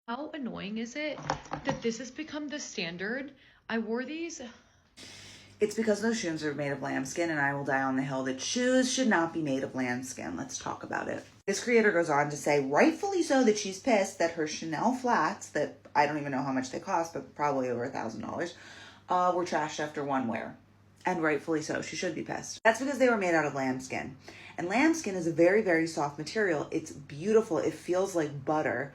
How annoying is it that this has become the standard? I wore these. It's because those shoes are made of lambskin, and I will die on the hill that shoes should not be made of lambskin. Let's talk about it. This creator goes on to say, rightfully so, that she's pissed that her Chanel flats, that I don't even know how much they cost, but probably over $1,000, were trashed after one wear. And rightfully so. She should be pissed. That's because they were made out of lambskin. And lambskin is a very, very soft material. It's beautiful. It feels like butter.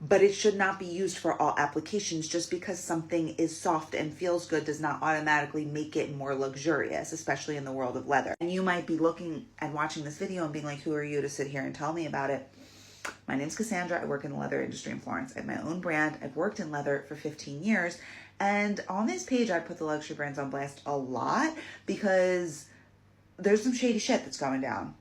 But it should not be used for all applications. Just because something is soft and feels good does not automatically make it more luxurious, especially in the world of leather. And you might be looking and watching this video and being like, who are you to sit here and tell me about it? My name's Cassandra. I work in the leather industry in Florence. I have my own brand. I've worked in leather for 15 years. And on this page, I put the luxury brands on blast a lot because there's some shady shit that's going down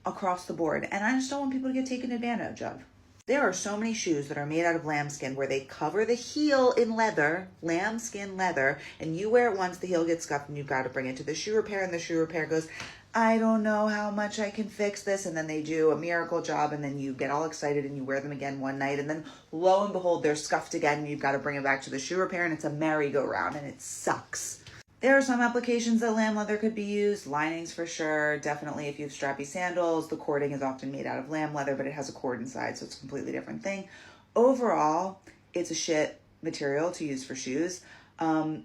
across the board. And I just don't want people to get taken advantage of. There are so many shoes that are made out of lambskin where they cover the heel in leather, lambskin leather, and you wear it once, the heel gets scuffed, and you've got to bring it to the shoe repair, and the shoe repair goes, I don't know how much I can fix this, and then they do a miracle job, and then you get all excited and you wear them again one night, and then lo and behold, they're scuffed again, and you've got to bring it back to the shoe repair, and it's a merry-go-round, and it sucks. There are some applications that lamb leather could be used, linings for sure. Definitely if you have strappy sandals, the cording is often made out of lamb leather, but it has a cord inside, so it's a completely different thing. Overall, it's a shit material to use for shoes. But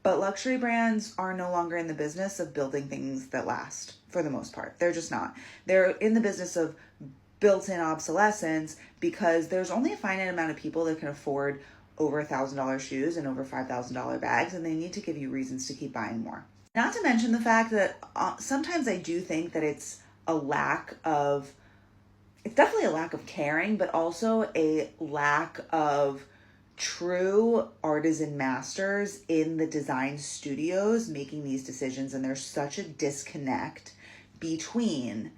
luxury brands are no longer in the business of building things that last, for the most part. They're just not. They're in the business of built-in obsolescence because there's only a finite amount of people that can afford over $1,000 shoes and over $5,000 bags, and they need to give you reasons to keep buying more. Not to mention the fact that sometimes I do think that it's definitely a lack of caring, but also a lack of true artisan masters in the design studios making these decisions, and there's such a disconnect between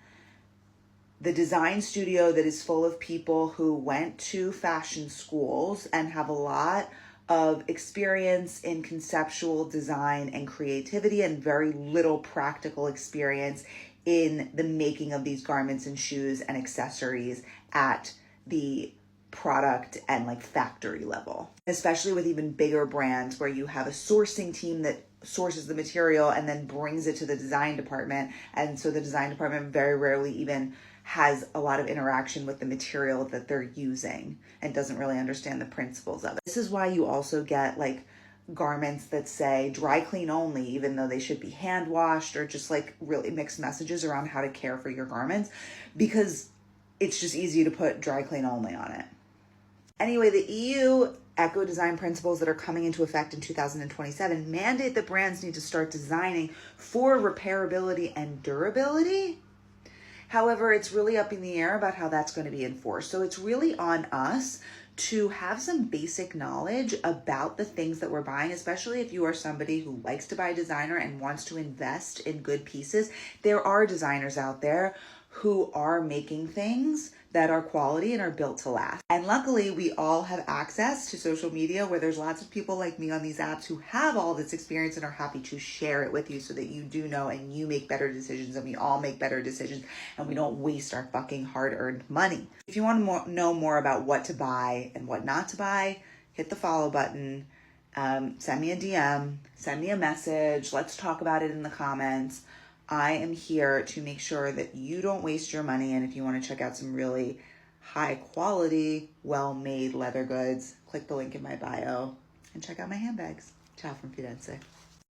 the design studio that is full of people who went to fashion schools and have a lot of experience in conceptual design and creativity and very little practical experience in the making of these garments and shoes and accessories at the product and like factory level, especially with even bigger brands where you have a sourcing team that sources the material and then brings it to the design department. And so the design department very rarely even has a lot of interaction with the material that they're using and doesn't really understand the principles of it. This is why you also get like garments that say dry clean only, even though they should be hand washed, or just like really mixed messages around how to care for your garments, because it's just easy to put dry clean only on it. Anyway, the EU eco design principles that are coming into effect in 2027 mandate that brands need to start designing for repairability and durability. However, it's really up in the air about how that's going to be enforced. So it's really on us to have some basic knowledge about the things that we're buying, especially if you are somebody who likes to buy designer and wants to invest in good pieces. There are designers out there who are making things that are quality and are built to last. And luckily, we all have access to social media where there's lots of people like me on these apps who have all this experience and are happy to share it with you so that you do know and you make better decisions and we all make better decisions and we don't waste our fucking hard-earned money. If you want to know more about what to buy and what not to buy, hit the follow button, send me a DM, send me a message, let's talk about it in the comments. I am here to make sure that you don't waste your money. And if you want to check out some really high quality, well-made leather goods, click the link in my bio and check out my handbags. Ciao from Firenze.